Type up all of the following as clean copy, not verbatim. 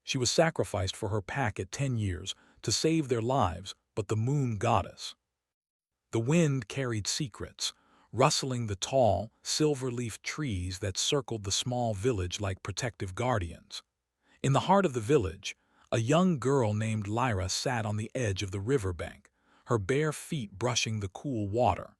She was sacrificed for her pack at 10 years to save their lives, but the moon goddess. The wind carried secrets, rustling the tall, silver-leaf trees that circled the small village like protective guardians. In the heart of the village, a young girl named Lyra sat on the edge of the riverbank, her bare feet brushing the cool water.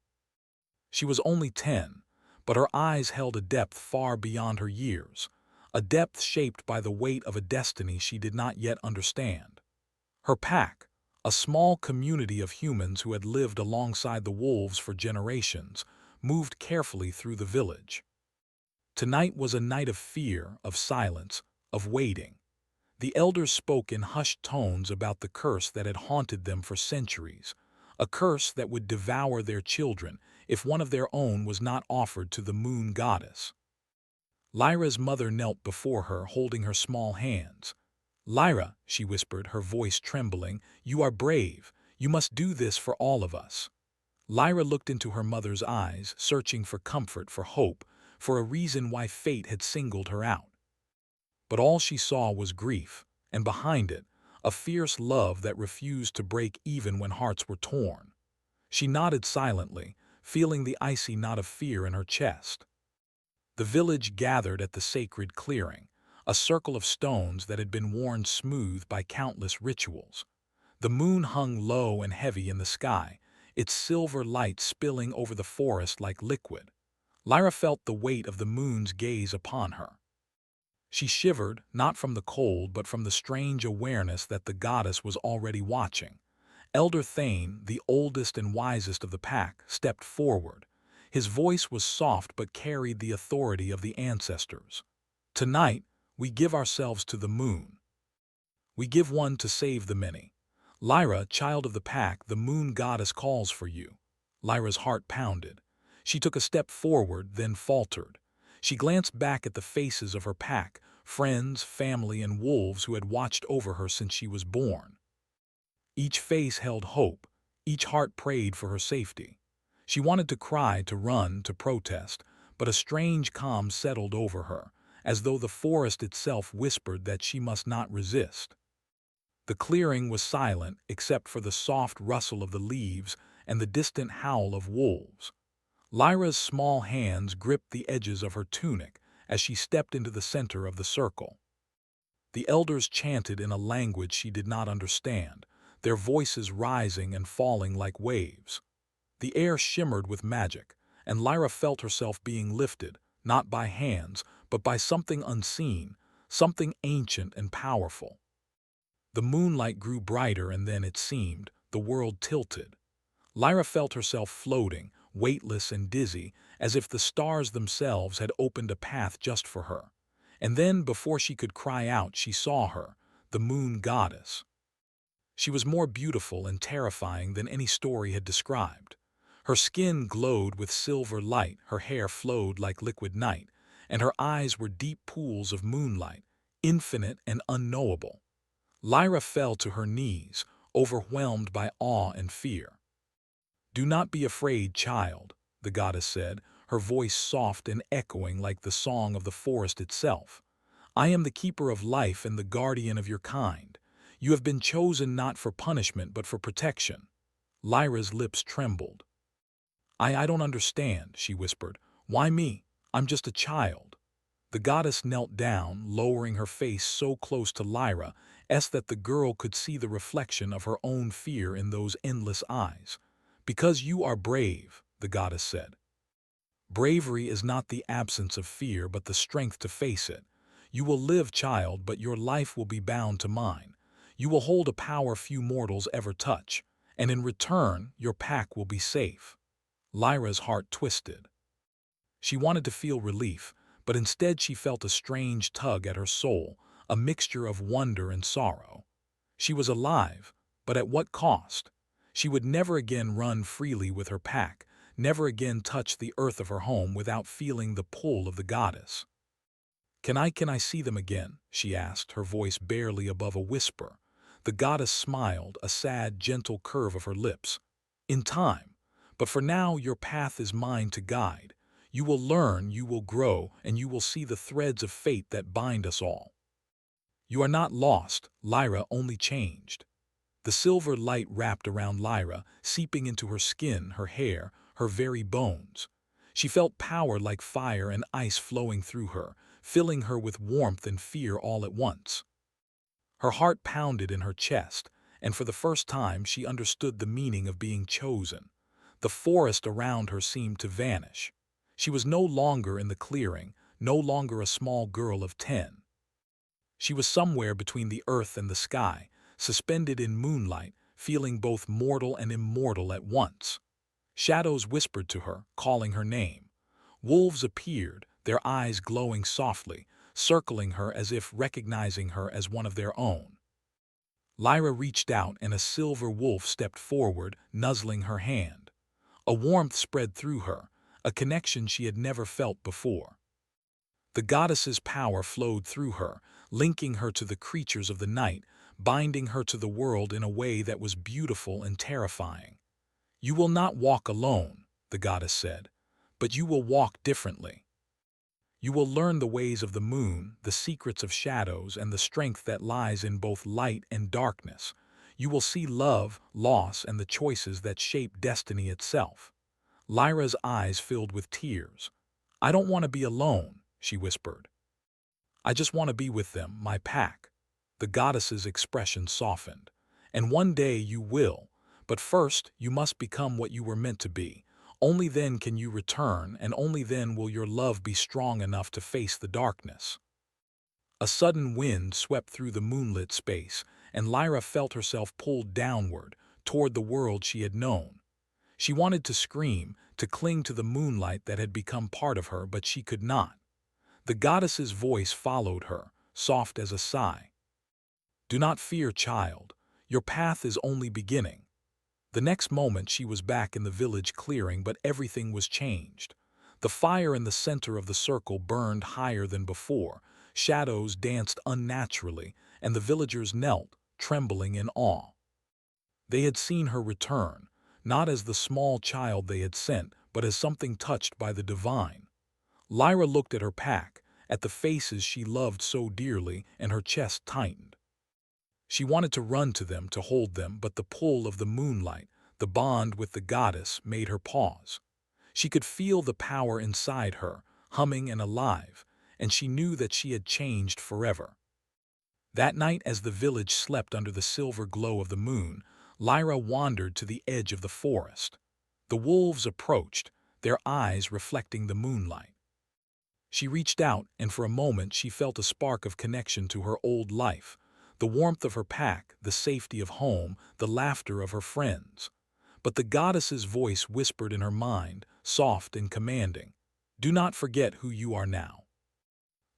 She was only 10, but her eyes held a depth far beyond her years, a depth shaped by the weight of a destiny she did not yet understand. Her pack, a small community of humans who had lived alongside the wolves for generations, moved carefully through the village. Tonight was a night of fear, of silence, of waiting. The elders spoke in hushed tones about the curse that had haunted them for centuries, a curse that would devour their children if one of their own was not offered to the moon goddess. Lyra's mother knelt before her, holding her small hands. "Lyra," she whispered, her voice trembling, "you are brave. You must do this for all of us." Lyra looked into her mother's eyes, searching for comfort, for hope, for a reason why fate had singled her out. But all she saw was grief, and behind it, a fierce love that refused to break even when hearts were torn. She nodded silently, feeling the icy knot of fear in her chest. The village gathered at the sacred clearing, a circle of stones that had been worn smooth by countless rituals. The moon hung low and heavy in the sky, its silver light spilling over the forest like liquid. Lyra felt the weight of the moon's gaze upon her. She shivered, not from the cold but from the strange awareness that the goddess was already watching. Elder Thane, the oldest and wisest of the pack, stepped forward. His voice was soft but carried the authority of the ancestors. "Tonight, we give ourselves to the moon. We give one to save the many. Lyra, child of the pack, the moon goddess calls for you." Lyra's heart pounded. She took a step forward, then faltered. She glanced back at the faces of her pack, friends, family, and wolves who had watched over her since she was born. Each face held hope, each heart prayed for her safety. She wanted to cry, to run, to protest, but a strange calm settled over her, as though the forest itself whispered that she must not resist. The clearing was silent except for the soft rustle of the leaves and the distant howl of wolves. Lyra's small hands gripped the edges of her tunic as she stepped into the center of the circle. The elders chanted in a language she did not understand, their voices rising and falling like waves. The air shimmered with magic, and Lyra felt herself being lifted, not by hands, but by something unseen, something ancient and powerful. The moonlight grew brighter, and then, it seemed, the world tilted. Lyra felt herself floating, weightless and dizzy, as if the stars themselves had opened a path just for her. And then, before she could cry out, she saw her, the moon goddess. She was more beautiful and terrifying than any story had described. Her skin glowed with silver light, her hair flowed like liquid night, and her eyes were deep pools of moonlight, infinite and unknowable. Lyra fell to her knees, overwhelmed by awe and fear. "Do not be afraid, child," the goddess said, her voice soft and echoing like the song of the forest itself. "I am the keeper of life and the guardian of your kind. You have been chosen not for punishment but for protection." Lyra's lips trembled. I don't understand," she whispered. "Why me? I'm just a child." The goddess knelt down, lowering her face so close to Lyra's that the girl could see the reflection of her own fear in those endless eyes. "Because you are brave," the goddess said. "Bravery is not the absence of fear, but the strength to face it. You will live, child, but your life will be bound to mine. You will hold a power few mortals ever touch, and in return, your pack will be safe." Lyra's heart twisted. She wanted to feel relief, but instead she felt a strange tug at her soul, a mixture of wonder and sorrow. She was alive, but at what cost? She would never again run freely with her pack, never again touch the earth of her home without feeling the pull of the goddess. Can I see them again?" she asked, her voice barely above a whisper. The goddess smiled, a sad, gentle curve of her lips. "In time. But for now, your path is mine to guide. You will learn, you will grow, and you will see the threads of fate that bind us all." "You are not lost, Lyra, only changed." The silver light wrapped around Lyra, seeping into her skin, her hair, her very bones. She felt power like fire and ice flowing through her, filling her with warmth and fear all at once. Her heart pounded in her chest, and for the first time she understood the meaning of being chosen. The forest around her seemed to vanish. She was no longer in the clearing, no longer a small girl of 10. She was somewhere between the earth and the sky, suspended in moonlight, feeling both mortal and immortal at once. Shadows whispered to her, calling her name. Wolves appeared, their eyes glowing softly, circling her as if recognizing her as one of their own. Lyra reached out and a silver wolf stepped forward, nuzzling her hand. A warmth spread through her, a connection she had never felt before. The goddess's power flowed through her, linking her to the creatures of the night, binding her to the world in a way that was beautiful and terrifying. "You will not walk alone," the goddess said, "but you will walk differently. You will learn the ways of the moon, the secrets of shadows, and the strength that lies in both light and darkness. You will see love, loss, and the choices that shape destiny itself." Lyra's eyes filled with tears. "I don't want to be alone," she whispered. "I just want to be with them, my pack." The goddess's expression softened. "And one day you will, but first you must become what you were meant to be. Only then can you return, and only then will your love be strong enough to face the darkness." A sudden wind swept through the moonlit space, and Lyra felt herself pulled downward, toward the world she had known. She wanted to scream, to cling to the moonlight that had become part of her, but she could not. The goddess's voice followed her, soft as a sigh. "Do not fear, child. Your path is only beginning." The next moment she was back in the village clearing, but everything was changed. The fire in the center of the circle burned higher than before, shadows danced unnaturally, and the villagers knelt, trembling in awe. They had seen her return, not as the small child they had sent, but as something touched by the divine. Lyra looked at her pack, at the faces she loved so dearly, and her chest tightened. She wanted to run to them, to hold them, but the pull of the moonlight, the bond with the goddess, made her pause. She could feel the power inside her, humming and alive, and she knew that she had changed forever. That night, as the village slept under the silver glow of the moon, Lyra wandered to the edge of the forest. The wolves approached, their eyes reflecting the moonlight. She reached out, and for a moment she felt a spark of connection to her old life, the warmth of her pack, the safety of home, the laughter of her friends. But the goddess's voice whispered in her mind, soft and commanding, "Do not forget who you are now.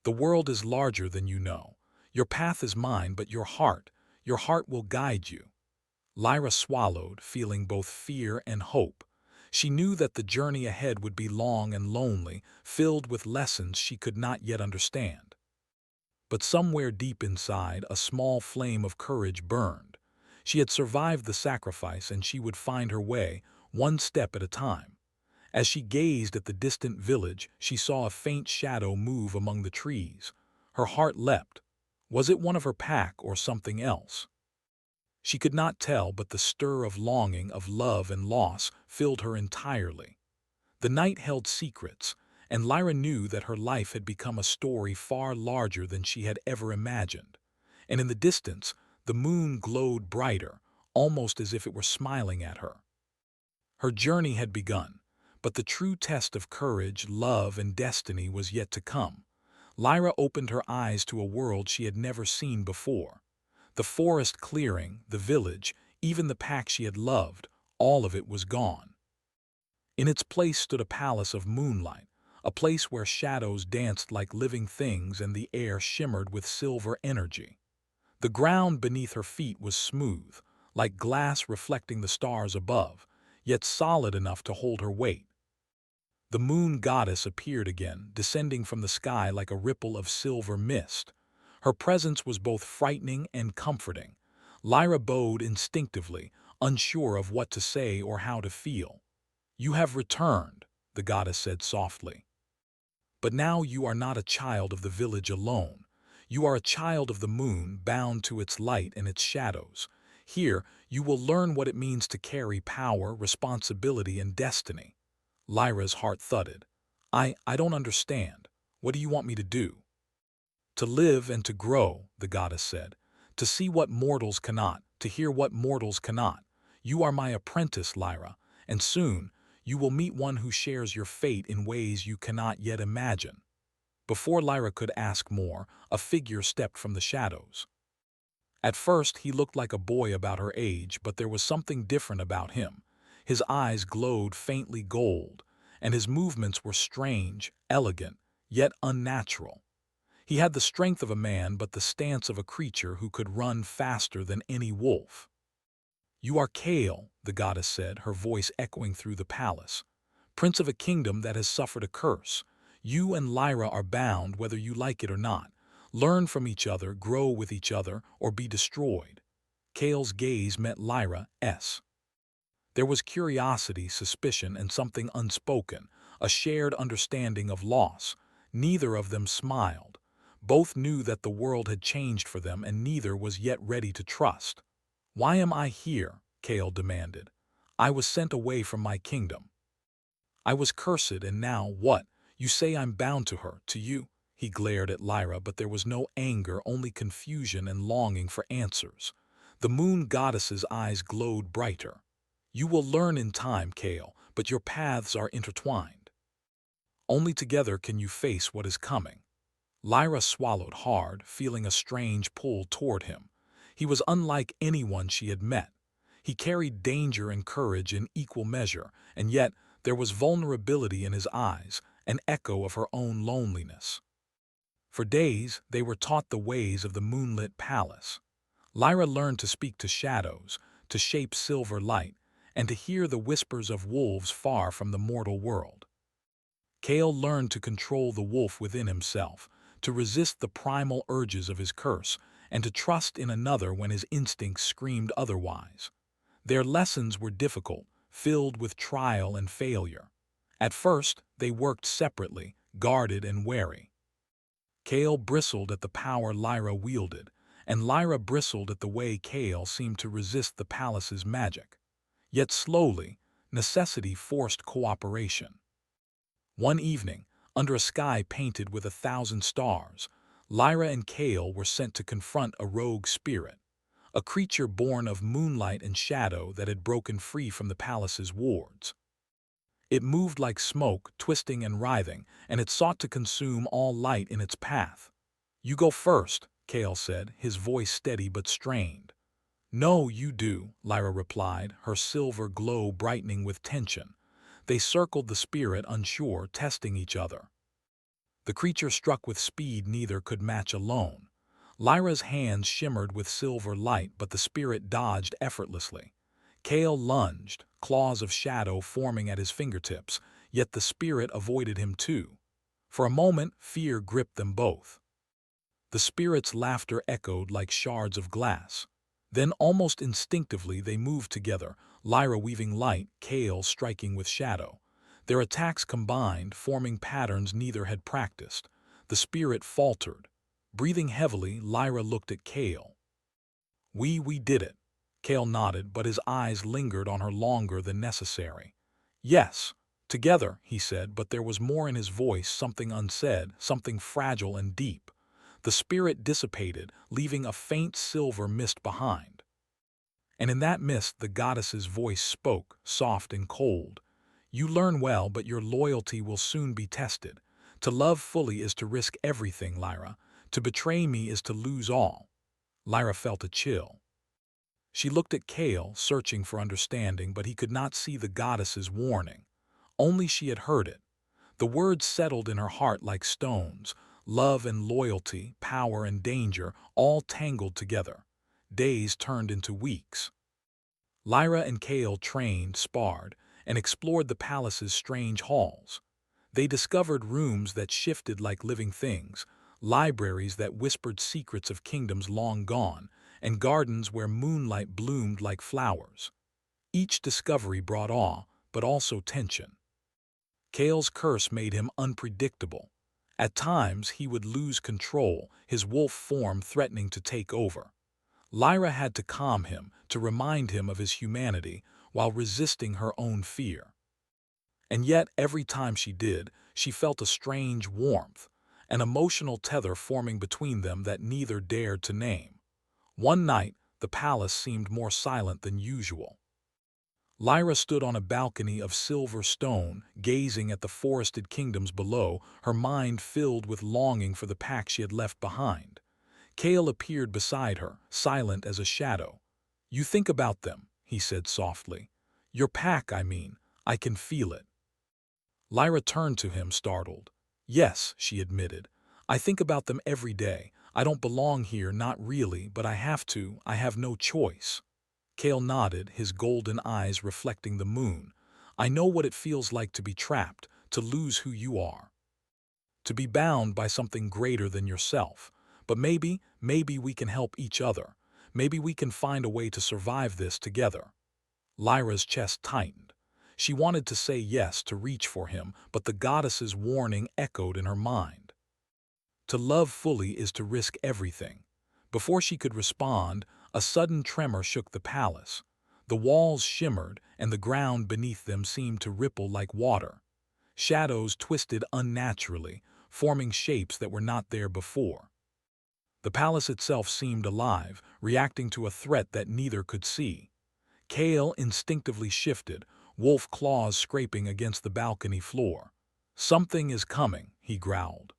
The world is larger than you know. Your path is mine, but your heart will guide you." Lyra swallowed, feeling both fear and hope. She knew that the journey ahead would be long and lonely, filled with lessons she could not yet understand. But somewhere deep inside, a small flame of courage burned. She had survived the sacrifice, and she would find her way, one step at a time. As she gazed at the distant village, she saw a faint shadow move among the trees. Her heart leapt. Was it one of her pack or something else? She could not tell, but the stir of longing, of love and loss, filled her entirely. The night held secrets, and Lyra knew that her life had become a story far larger than she had ever imagined. And in the distance, the moon glowed brighter, almost as if it were smiling at her. Her journey had begun, but the true test of courage, love, and destiny was yet to come. Lyra opened her eyes to a world she had never seen before. The forest clearing, the village, even the pack she had loved, all of it was gone. In its place stood a palace of moonlight, a place where shadows danced like living things and the air shimmered with silver energy. The ground beneath her feet was smooth, like glass reflecting the stars above, yet solid enough to hold her weight. The moon goddess appeared again, descending from the sky like a ripple of silver mist. Her presence was both frightening and comforting. Lyra bowed instinctively, unsure of what to say or how to feel. "You have returned," the goddess said softly. "But now you are not a child of the village alone. You are a child of the moon, bound to its light and its shadows. Here, you will learn what it means to carry power, responsibility, and destiny." Lyra's heart thudded. I don't understand. What do you want me to do?" "To live and to grow," the goddess said. "To see what mortals cannot, to hear what mortals cannot. You are my apprentice, Lyra, and soon you will meet one who shares your fate in ways you cannot yet imagine." Before Lyra could ask more, a figure stepped from the shadows. At first, he looked like a boy about her age, but there was something different about him. His eyes glowed faintly gold, and his movements were strange, elegant, yet unnatural. He had the strength of a man, but the stance of a creature who could run faster than any wolf. "You are Kale," the goddess said, her voice echoing through the palace. "Prince of a kingdom that has suffered a curse. You and Lyra are bound whether you like it or not. Learn from each other, grow with each other, or be destroyed." Kale's gaze met Lyra's. There was curiosity, suspicion, and something unspoken, a shared understanding of loss. Neither of them smiled. Both knew that the world had changed for them, and neither was yet ready to trust. "Why am I here?" Kale demanded. "I was sent away from my kingdom. I was cursed, and now what? You say I'm bound to her, to you?" He glared at Lyra, but there was no anger, only confusion and longing for answers. The moon goddess's eyes glowed brighter. "You will learn in time, Kale, but your paths are intertwined. Only together can you face what is coming." Lyra swallowed hard, feeling a strange pull toward him. He was unlike anyone she had met. He carried danger and courage in equal measure, and yet there was vulnerability in his eyes, an echo of her own loneliness. For days, they were taught the ways of the moonlit palace. Lyra learned to speak to shadows, to shape silver light, and to hear the whispers of wolves far from the mortal world. Kale learned to control the wolf within himself, to resist the primal urges of his curse, and to trust in another when his instincts screamed otherwise. Their lessons were difficult, filled with trial and failure. At first, they worked separately, guarded and wary. Kale bristled at the power Lyra wielded, and Lyra bristled at the way Kale seemed to resist the palace's magic. Yet slowly, necessity forced cooperation. One evening, under a sky painted with 1,000 stars, Lyra and Kale were sent to confront a rogue spirit, a creature born of moonlight and shadow that had broken free from the palace's wards. It moved like smoke, twisting and writhing, and it sought to consume all light in its path. "You go first," Kale said, his voice steady but strained. "No, you do," Lyra replied, her silver glow brightening with tension. They circled the spirit, unsure, testing each other. The creature struck with speed neither could match alone. Lyra's hands shimmered with silver light, but the spirit dodged effortlessly. Kale lunged, claws of shadow forming at his fingertips, yet the spirit avoided him too. For a moment, fear gripped them both. The spirit's laughter echoed like shards of glass. Then, almost instinctively, they moved together, Lyra weaving light, Kale striking with shadow. Their attacks combined, forming patterns neither had practiced. The spirit faltered. Breathing heavily, Lyra looked at Kale. We did it." Kale nodded, but his eyes lingered on her longer than necessary. "Yes, together," he said, but there was more in his voice, something unsaid, something fragile and deep. The spirit dissipated, leaving a faint silver mist behind. And in that mist the goddess's voice spoke, soft and cold. "You learn well, but your loyalty will soon be tested. To love fully is to risk everything, Lyra. To betray me is to lose all." Lyra felt a chill. She looked at Kale, searching for understanding, but he could not see the goddess's warning. Only she had heard it. The words settled in her heart like stones. Love and loyalty, power and danger, all tangled together. Days turned into weeks. Lyra and Kale trained, sparred, and explored the palace's strange halls. They discovered rooms that shifted like living things, libraries that whispered secrets of kingdoms long gone, and gardens where moonlight bloomed like flowers. Each discovery brought awe, but also tension. Kale's curse made him unpredictable. At times, he would lose control, his wolf form threatening to take over. Lyra had to calm him, to remind him of his humanity, while resisting her own fear. And yet, every time she did, she felt a strange warmth, an emotional tether forming between them that neither dared to name. One night, the palace seemed more silent than usual. Lyra stood on a balcony of silver stone, gazing at the forested kingdoms below, her mind filled with longing for the pack she had left behind. Kale appeared beside her, silent as a shadow. "You think about them," he said softly. "Your pack, I mean. I can feel it." Lyra turned to him, startled. "Yes," she admitted. "I think about them every day. I don't belong here, not really, but I have to. I have no choice." Kale nodded, his golden eyes reflecting the moon. "I know what it feels like to be trapped, to lose who you are, to be bound by something greater than yourself. But maybe we can help each other. Maybe we can find a way to survive this together." Lyra's chest tightened. She wanted to say yes, to reach for him, but the goddess's warning echoed in her mind. To love fully is to risk everything. Before she could respond, a sudden tremor shook the palace. The walls shimmered, and the ground beneath them seemed to ripple like water. Shadows twisted unnaturally, forming shapes that were not there before. The palace itself seemed alive, reacting to a threat that neither could see. Kale instinctively shifted, wolf claws scraping against the balcony floor. "Something is coming," he growled.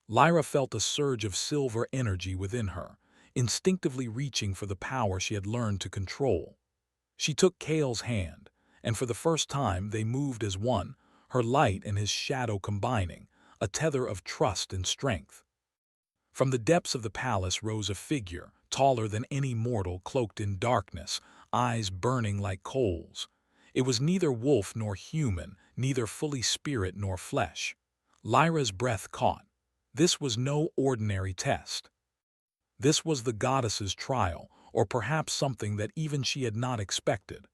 Lyra felt a surge of silver energy within her, instinctively reaching for the power she had learned to control. She took Kale's hand, and for the first time they moved as one, her light and his shadow combining, a tether of trust and strength. From the depths of the palace rose a figure, taller than any mortal, cloaked in darkness, eyes burning like coals. It was neither wolf nor human, neither fully spirit nor flesh. Lyra's breath caught. This was no ordinary test. This was the goddess's trial, or perhaps something that even she had not expected.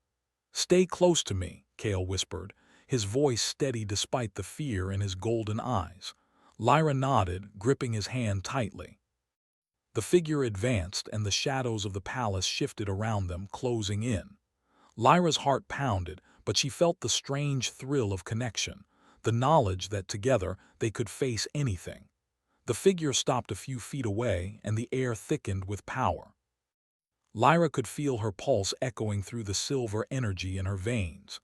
"Stay close to me," Kale whispered, his voice steady despite the fear in his golden eyes. Lyra nodded, gripping his hand tightly. The figure advanced, and the shadows of the palace shifted around them, closing in. Lyra's heart pounded, but she felt the strange thrill of connection, the knowledge that together they could face anything. The figure stopped a few feet away, and the air thickened with power. Lyra could feel her pulse echoing through the silver energy in her veins.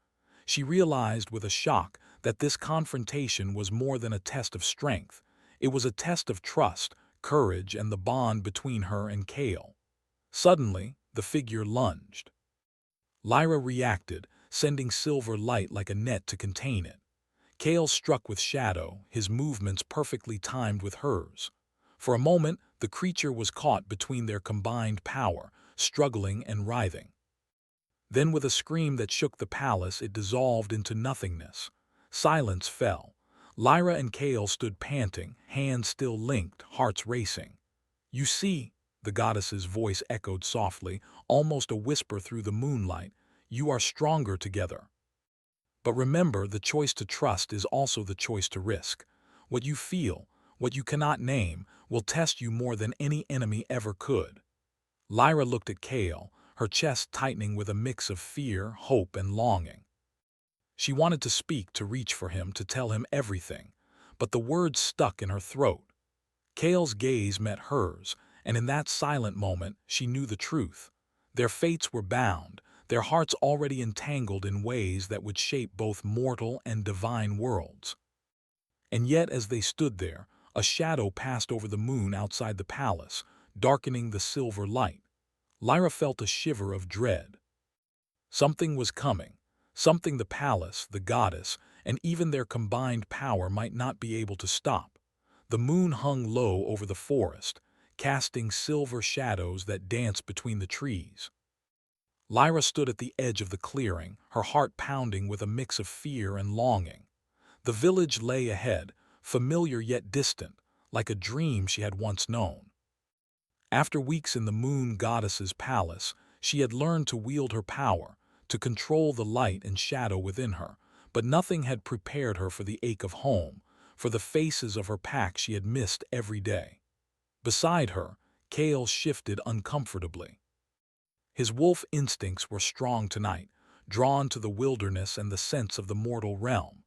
She realized with a shock that this confrontation was more than a test of strength. It was a test of trust, courage, and the bond between her and Kale. Suddenly, the figure lunged. Lyra reacted, sending silver light like a net to contain it. Kale struck with shadow, his movements perfectly timed with hers. For a moment, the creature was caught between their combined power, struggling and writhing. Then, with a scream that shook the palace, it dissolved into nothingness. Silence fell. Lyra and Kale stood panting, hands still linked, hearts racing. "You see," the goddess's voice echoed softly, almost a whisper through the moonlight, "you are stronger together. But remember, the choice to trust is also the choice to risk. What you feel, what you cannot name, will test you more than any enemy ever could." Lyra looked at Kale, her chest tightening with a mix of fear, hope, and longing. She wanted to speak, to reach for him, to tell him everything, but the words stuck in her throat. Kale's gaze met hers, and in that silent moment she knew the truth. Their fates were bound, their hearts already entangled in ways that would shape both mortal and divine worlds. And yet, as they stood there, a shadow passed over the moon outside the palace, darkening the silver light. Lyra felt a shiver of dread. Something was coming, something the palace, the goddess, and even their combined power might not be able to stop. The moon hung low over the forest, casting silver shadows that danced between the trees. Lyra stood at the edge of the clearing, her heart pounding with a mix of fear and longing. The village lay ahead, familiar yet distant, like a dream she had once known. After weeks in the moon goddess's palace, she had learned to wield her power, to control the light and shadow within her, but nothing had prepared her for the ache of home, for the faces of her pack she had missed every day. Beside her, Kale shifted uncomfortably. His wolf instincts were strong tonight, drawn to the wilderness and the sense of the mortal realm.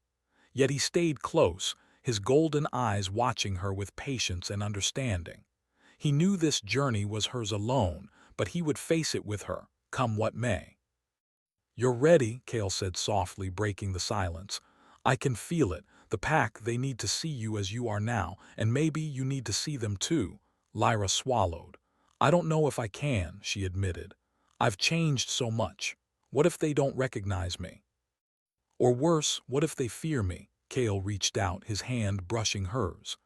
Yet he stayed close, his golden eyes watching her with patience and understanding. He knew this journey was hers alone, but he would face it with her, come what may. "You're ready," Kale said softly, breaking the silence. "I can feel it. The pack, they need to see you as you are now, and maybe you need to see them too." Lyra swallowed. "I don't know if I can," she admitted. "I've changed so much. What if they don't recognize me? Or worse, what if they fear me?" Kale reached out, his hand brushing hers.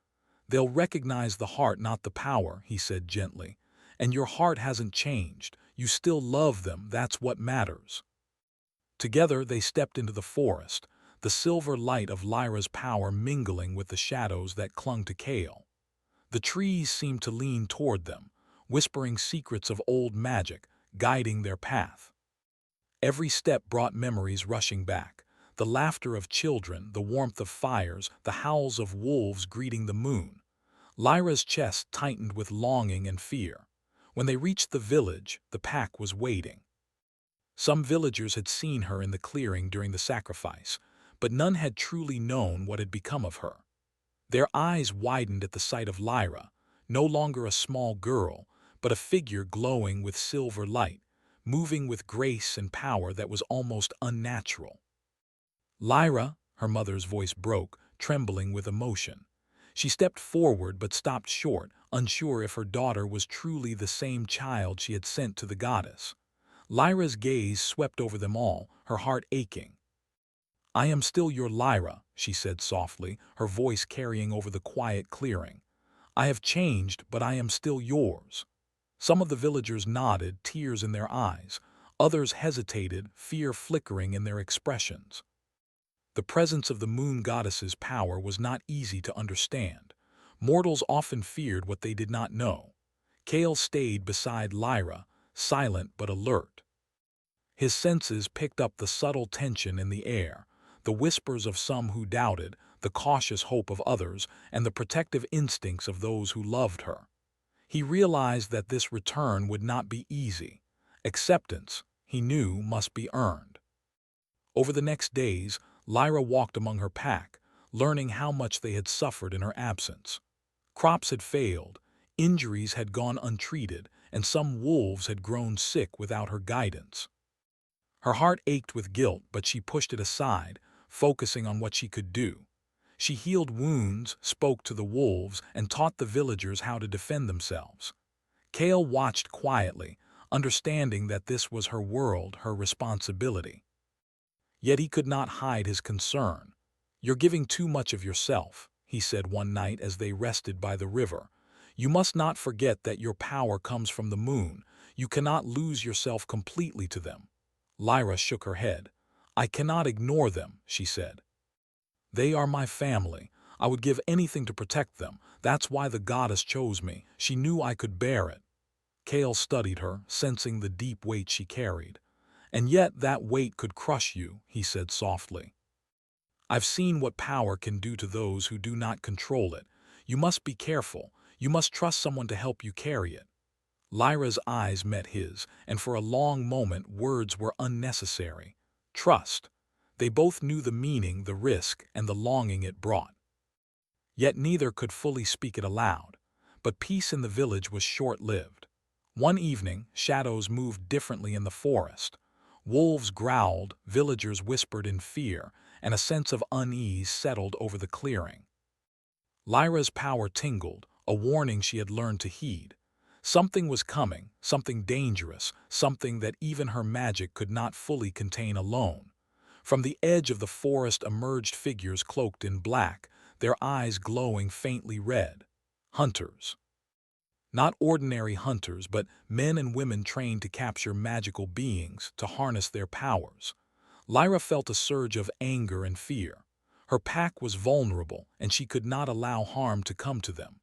"They'll recognize the heart, not the power," he said gently. "And your heart hasn't changed. You still love them, that's what matters." Together they stepped into the forest, the silver light of Lyra's power mingling with the shadows that clung to Kale. The trees seemed to lean toward them, whispering secrets of old magic, guiding their path. Every step brought memories rushing back, the laughter of children, the warmth of fires, the howls of wolves greeting the moon. Lyra's chest tightened with longing and fear. When they reached the village, the pack was waiting. Some villagers had seen her in the clearing during the sacrifice, but none had truly known what had become of her. Their eyes widened at the sight of Lyra, no longer a small girl, but a figure glowing with silver light, moving with grace and power that was almost unnatural. "Lyra," her mother's voice broke, trembling with emotion. She stepped forward but stopped short, unsure if her daughter was truly the same child she had sent to the goddess. Lyra's gaze swept over them all, her heart aching. "I am still your Lyra," she said softly, her voice carrying over the quiet clearing. "I have changed, but I am still yours." Some of the villagers nodded, tears in their eyes. Others hesitated, fear flickering in their expressions. The presence of the moon goddess's power was not easy to understand. Mortals often feared what they did not know. Kale stayed beside Lyra, silent but alert. His senses picked up the subtle tension in the air, the whispers of some who doubted, the cautious hope of others, and the protective instincts of those who loved her. He realized that this return would not be easy. Acceptance, he knew, must be earned. Over the next days, Lyra walked among her pack, learning how much they had suffered in her absence. Crops had failed, injuries had gone untreated, and some wolves had grown sick without her guidance. Her heart ached with guilt, but she pushed it aside, focusing on what she could do. She healed wounds, spoke to the wolves, and taught the villagers how to defend themselves. Kale watched quietly, understanding that this was her world, her responsibility. Yet he could not hide his concern. "You're giving too much of yourself," he said one night as they rested by the river. "You must not forget that your power comes from the moon. You cannot lose yourself completely to them." Lyra shook her head. "I cannot ignore them," she said. "They are my family. I would give anything to protect them. That's why the goddess chose me. She knew I could bear it." Kale studied her, sensing the deep weight she carried. "And yet that weight could crush you," he said softly. "I've seen what power can do to those who do not control it. You must be careful. You must trust someone to help you carry it." Lyra's eyes met his, and for a long moment words were unnecessary. Trust. They both knew the meaning, the risk, and the longing it brought. Yet neither could fully speak it aloud. But peace in the village was short-lived. One evening, shadows moved differently in the forest. Wolves growled, villagers whispered in fear, and a sense of unease settled over the clearing. Lyra's power tingled, a warning she had learned to heed. Something was coming, something dangerous, something that even her magic could not fully contain alone. From the edge of the forest emerged figures cloaked in black, their eyes glowing faintly red. Hunters. Not ordinary hunters, but men and women trained to capture magical beings, to harness their powers. Lyra felt a surge of anger and fear. Her pack was vulnerable, and she could not allow harm to come to them.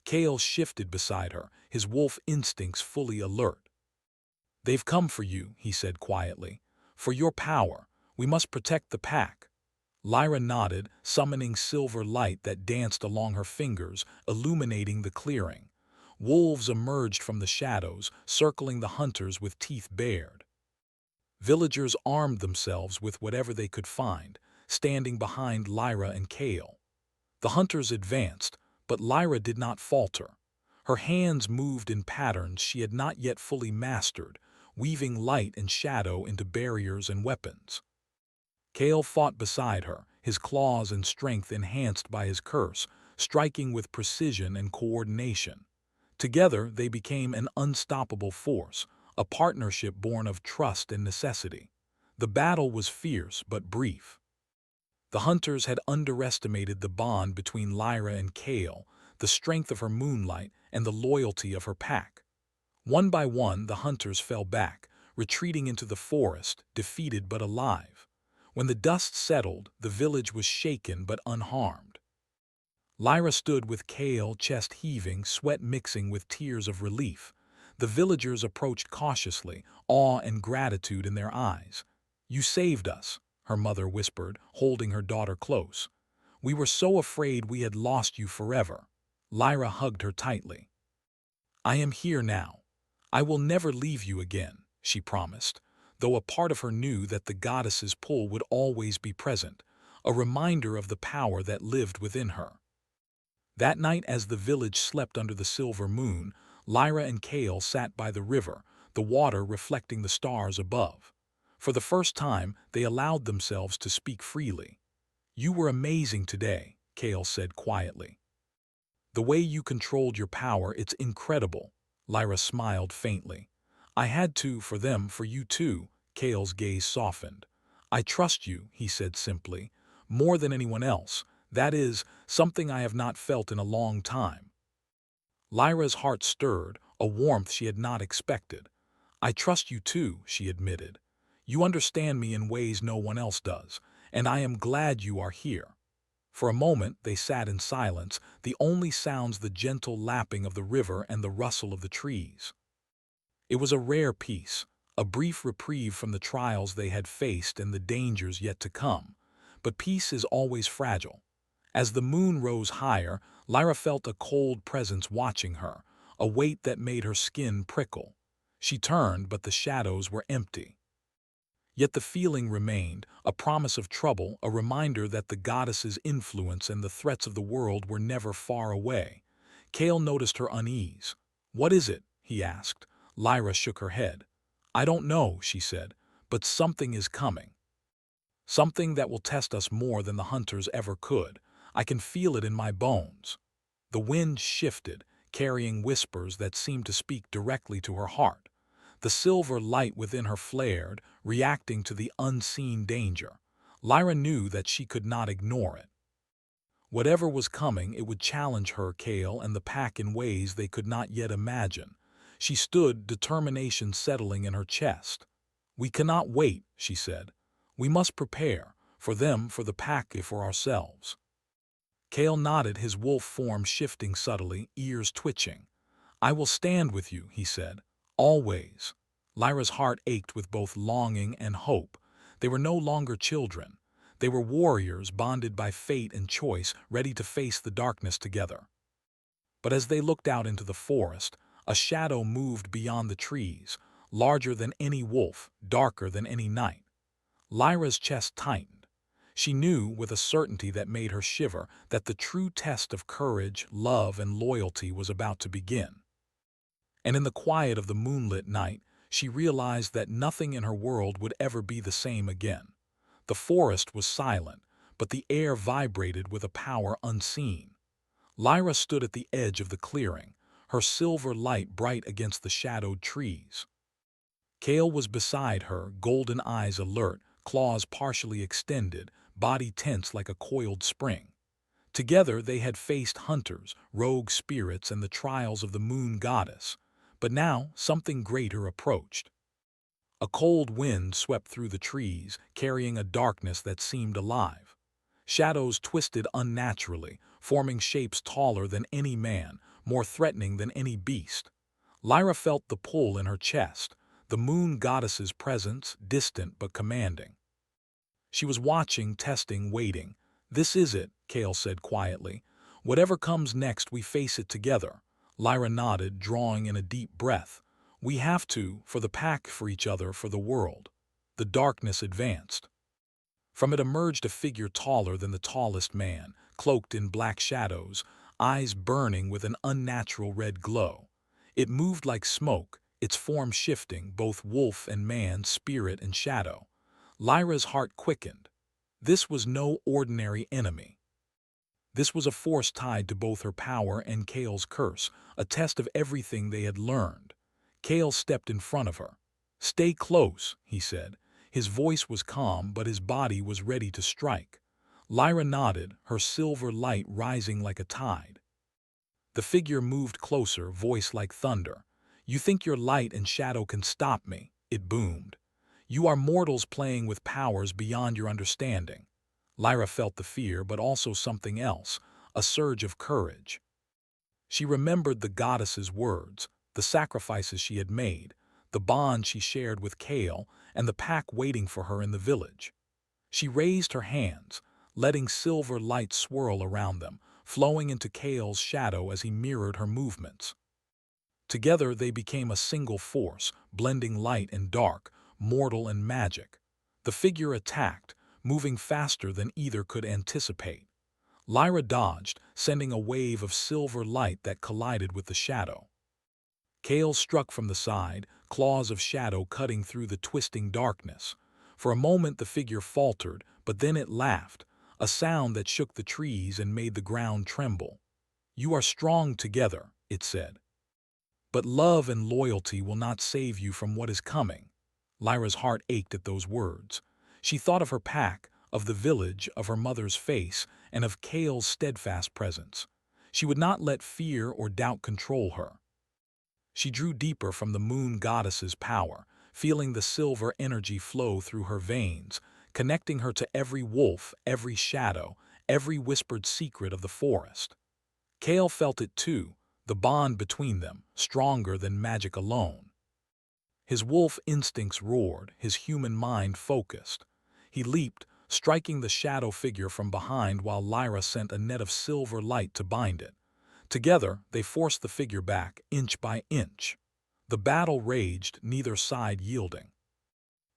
Kale shifted beside her, his wolf instincts fully alert. "They've come for you," he said quietly. "For your power. We must protect the pack." Lyra nodded, summoning silver light that danced along her fingers, illuminating the clearing. Wolves emerged from the shadows, circling the hunters with teeth bared. Villagers armed themselves with whatever they could find, standing behind Lyra and Kale. The hunters advanced, but Lyra did not falter. Her hands moved in patterns she had not yet fully mastered, weaving light and shadow into barriers and weapons. Kale fought beside her, his claws and strength enhanced by his curse, striking with precision and coordination. Together they became an unstoppable force, a partnership born of trust and necessity. The battle was fierce but brief. The hunters had underestimated the bond between Lyra and Kale, the strength of her moonlight and the loyalty of her pack. One by one the hunters fell back, retreating into the forest, defeated but alive. When the dust settled, the village was shaken but unharmed. Lyra stood with Kale, chest heaving, sweat mixing with tears of relief. The villagers approached cautiously, awe and gratitude in their eyes. "You saved us," her mother whispered, holding her daughter close. "We were so afraid we had lost you forever." Lyra hugged her tightly. "I am here now. I will never leave you again," she promised, though a part of her knew that the goddess's pull would always be present, a reminder of the power that lived within her. That night, as the village slept under the silver moon, Lyra and Kale sat by the river, the water reflecting the stars above. For the first time, they allowed themselves to speak freely. "You were amazing today," Kale said quietly. "The way you controlled your power, it's incredible." Lyra smiled faintly. "I had to, for them, for you too." Kale's gaze softened. "I trust you," he said simply, "more than anyone else. That is, something I have not felt in a long time." Lyra's heart stirred, a warmth she had not expected. "I trust you too," she admitted. "You understand me in ways no one else does, and I am glad you are here." For a moment they sat in silence, the only sounds the gentle lapping of the river and the rustle of the trees. It was a rare peace, a brief reprieve from the trials they had faced and the dangers yet to come. But peace is always fragile. As the moon rose higher, Lyra felt a cold presence watching her, a weight that made her skin prickle. She turned, but the shadows were empty. Yet the feeling remained, a promise of trouble, a reminder that the goddess's influence and the threats of the world were never far away. Kale noticed her unease. "What is it?" he asked. Lyra shook her head. "I don't know," she said, "but something is coming. Something that will test us more than the hunters ever could. I can feel it in my bones." The wind shifted, carrying whispers that seemed to speak directly to her heart. The silver light within her flared, reacting to the unseen danger. Lyra knew that she could not ignore it. Whatever was coming, it would challenge her, Kale, and the pack in ways they could not yet imagine. She stood, determination settling in her chest. "We cannot wait," she said. "We must prepare, for them, for the pack, and for ourselves." Kale nodded, his wolf form shifting subtly, ears twitching. "I will stand with you," he said. "Always." Lyra's heart ached with both longing and hope. They were no longer children. They were warriors bonded by fate and choice, ready to face the darkness together. But as they looked out into the forest, a shadow moved beyond the trees, larger than any wolf, darker than any night. Lyra's chest tightened. She knew, with a certainty that made her shiver, that the true test of courage, love, and loyalty was about to begin. And in the quiet of the moonlit night, she realized that nothing in her world would ever be the same again. The forest was silent, but the air vibrated with a power unseen. Lyra stood at the edge of the clearing, her silver light bright against the shadowed trees. Kale was beside her, golden eyes alert, claws partially extended, body tense like a coiled spring. Together they had faced hunters, rogue spirits, and the trials of the moon goddess. But now something greater approached. A cold wind swept through the trees, carrying a darkness that seemed alive. Shadows twisted unnaturally, forming shapes taller than any man, more threatening than any beast. Lyra felt the pull in her chest, the moon goddess's presence, distant but commanding. She was watching, testing, waiting. "This is it," Kale said quietly. "Whatever comes next, we face it together." Lyra nodded, drawing in a deep breath. "We have to, for the pack, for each other, for the world." The darkness advanced. From it emerged a figure taller than the tallest man, cloaked in black shadows, eyes burning with an unnatural red glow. It moved like smoke, its form shifting, both wolf and man, spirit and shadow. Lyra's heart quickened. This was no ordinary enemy. This was a force tied to both her power and Kale's curse, a test of everything they had learned. Kale stepped in front of her. "Stay close," he said. His voice was calm, but his body was ready to strike. Lyra nodded, her silver light rising like a tide. The figure moved closer, voice like thunder. "You think your light and shadow can stop me?" it boomed. "You are mortals playing with powers beyond your understanding." Lyra felt the fear, but also something else, a surge of courage. She remembered the goddess's words, the sacrifices she had made, the bond she shared with Kale, and the pack waiting for her in the village. She raised her hands, letting silver light swirl around them, flowing into Kale's shadow as he mirrored her movements. Together they became a single force, blending light and dark, mortal and magic. The figure attacked, moving faster than either could anticipate. Lyra dodged, sending a wave of silver light that collided with the shadow. Kale struck from the side, claws of shadow cutting through the twisting darkness. For a moment the figure faltered, but then it laughed, a sound that shook the trees and made the ground tremble. "You are strong together," it said. "But love and loyalty will not save you from what is coming." Lyra's heart ached at those words. She thought of her pack, of the village, of her mother's face, and of Kale's steadfast presence. She would not let fear or doubt control her. She drew deeper from the moon goddess's power, feeling the silver energy flow through her veins, connecting her to every wolf, every shadow, every whispered secret of the forest. Kale felt it too, the bond between them, stronger than magic alone. His wolf instincts roared, his human mind focused. He leaped, striking the shadow figure from behind while Lyra sent a net of silver light to bind it. Together, they forced the figure back, inch by inch. The battle raged, neither side yielding.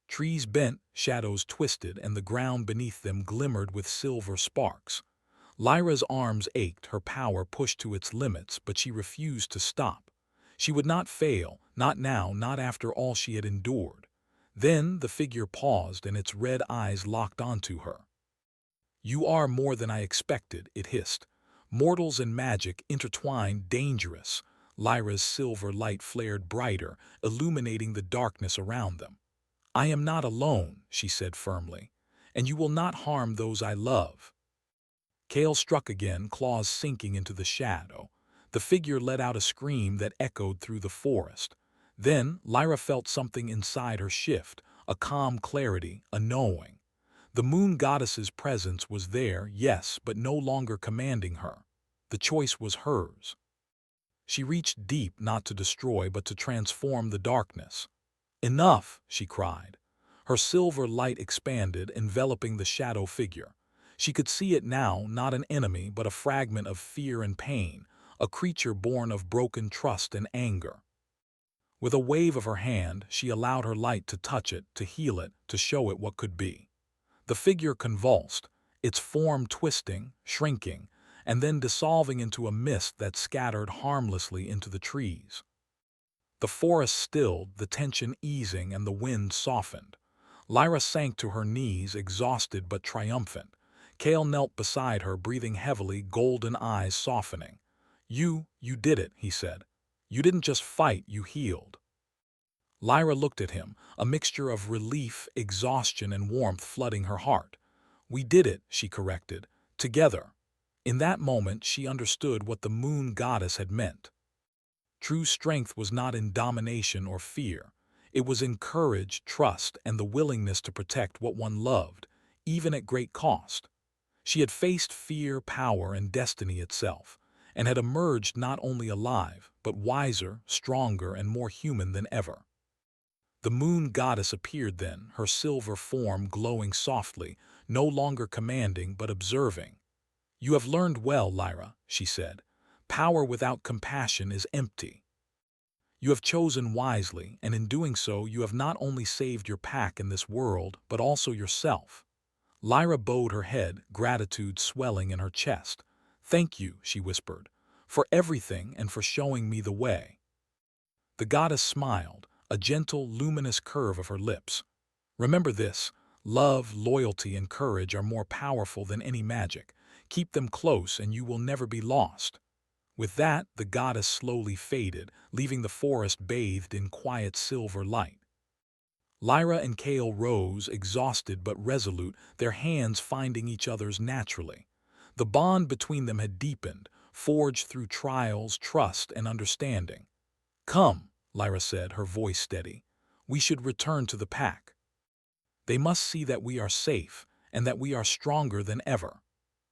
Trees bent, shadows twisted, and the ground beneath them glimmered with silver sparks. Lyra's arms ached, her power pushed to its limits, but she refused to stop. She would not fail, not now, not after all she had endured. Then the figure paused and its red eyes locked onto her. "You are more than I expected," it hissed. "Mortals and magic intertwined, dangerous." Lyra's silver light flared brighter, illuminating the darkness around them. "I am not alone," she said firmly, "and you will not harm those I love." Kale struck again, claws sinking into the shadow. The figure let out a scream that echoed through the forest. Then Lyra felt something inside her shift, a calm clarity, a knowing. The moon goddess's presence was there, yes, but no longer commanding her. The choice was hers. She reached deep, not to destroy, but to transform the darkness. "Enough!" she cried. Her silver light expanded, enveloping the shadow figure. She could see it now, not an enemy, but a fragment of fear and pain, a creature born of broken trust and anger. With a wave of her hand, she allowed her light to touch it, to heal it, to show it what could be. The figure convulsed, its form twisting, shrinking, and then dissolving into a mist that scattered harmlessly into the trees. The forest stilled, the tension easing, and the wind softened. Lyra sank to her knees, exhausted but triumphant. Kale knelt beside her, breathing heavily, golden eyes softening. You did it," he said. "You didn't just fight, you healed." Lyra looked at him, a mixture of relief, exhaustion, and warmth flooding her heart. "We did it," she corrected, "together." In that moment, she understood what the moon goddess had meant. True strength was not in domination or fear. It was in courage, trust, and the willingness to protect what one loved, even at great cost. She had faced fear, power, and destiny itself, and had emerged not only alive, but wiser, stronger, and more human than ever. The moon goddess appeared then, her silver form glowing softly, no longer commanding but observing. "You have learned well, Lyra," she said. "Power without compassion is empty. You have chosen wisely, and in doing so you have not only saved your pack in this world, but also yourself." Lyra bowed her head, gratitude swelling in her chest. "Thank you," she whispered, "for everything and for showing me the way." The goddess smiled, a gentle, luminous curve of her lips. "Remember this: love, loyalty, and courage are more powerful than any magic. Keep them close and you will never be lost." With that, the goddess slowly faded, leaving the forest bathed in quiet silver light. Lyra and Kale rose, exhausted but resolute, their hands finding each other's naturally. The bond between them had deepened, forged through trials, trust, and understanding. "Come," Lyra said, her voice steady. "We should return to the pack. They must see that we are safe, and that we are stronger than ever."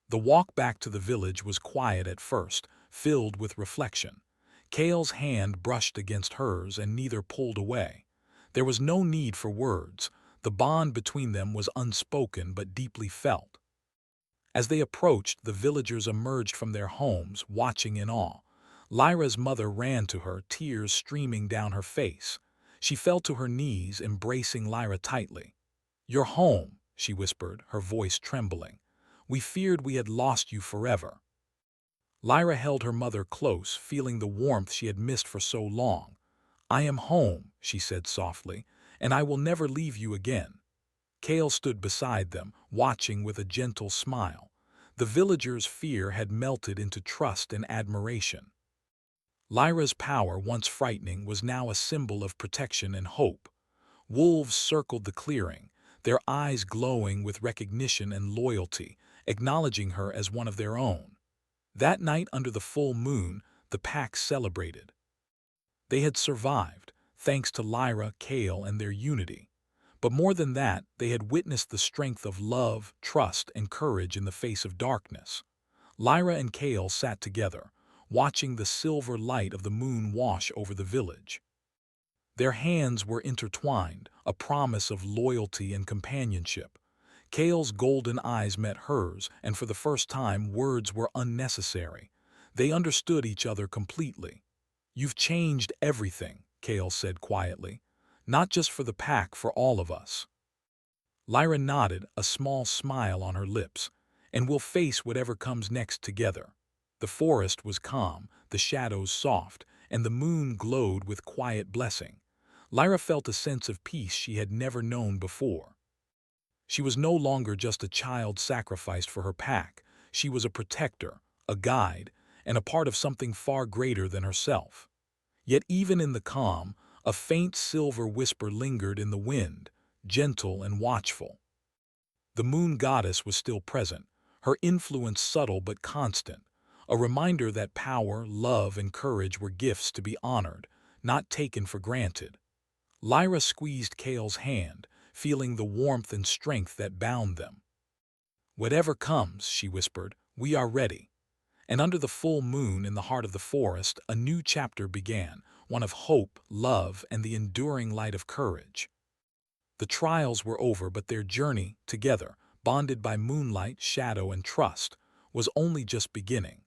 The walk back to the village was quiet at first, filled with reflection. Kale's hand brushed against hers and neither pulled away. There was no need for words. The bond between them was unspoken but deeply felt. As they approached, the villagers emerged from their homes, watching in awe. Lyra's mother ran to her, tears streaming down her face. She fell to her knees, embracing Lyra tightly. "You're home," she whispered, her voice trembling. "We feared we had lost you forever." Lyra held her mother close, feeling the warmth she had missed for so long. "I am home," she said softly, "and I will never leave you again." Kale stood beside them, watching with a gentle smile. The villagers' fear had melted into trust and admiration. Lyra's power, once frightening, was now a symbol of protection and hope. Wolves circled the clearing, their eyes glowing with recognition and loyalty, acknowledging her as one of their own. That night under the full moon, the pack celebrated. They had survived, thanks to Lyra, Kale, and their unity. But more than that, they had witnessed the strength of love, trust, and courage in the face of darkness. Lyra and Kale sat together, watching the silver light of the moon wash over the village. Their hands were intertwined, a promise of loyalty and companionship. Kale's golden eyes met hers, and for the first time words were unnecessary. They understood each other completely. "You've changed everything," Kale said quietly. "Not just for the pack, for all of us." Lyra nodded, a small smile on her lips. "And we'll face whatever comes next together." The forest was calm, the shadows soft, and the moon glowed with quiet blessing. Lyra felt a sense of peace she had never known before. She was no longer just a child sacrificed for her pack. She was a protector, a guide, and a part of something far greater than herself. Yet even in the calm, a faint silver whisper lingered in the wind, gentle and watchful. The moon goddess was still present, her influence subtle but constant, a reminder that power, love, and courage were gifts to be honored, not taken for granted. Lyra squeezed Kale's hand, feeling the warmth and strength that bound them. "Whatever comes," she whispered, "we are ready." And under the full moon in the heart of the forest, a new chapter began, one of hope, love, and the enduring light of courage. The trials were over, but their journey, together, bonded by moonlight, shadow, and trust, was only just beginning.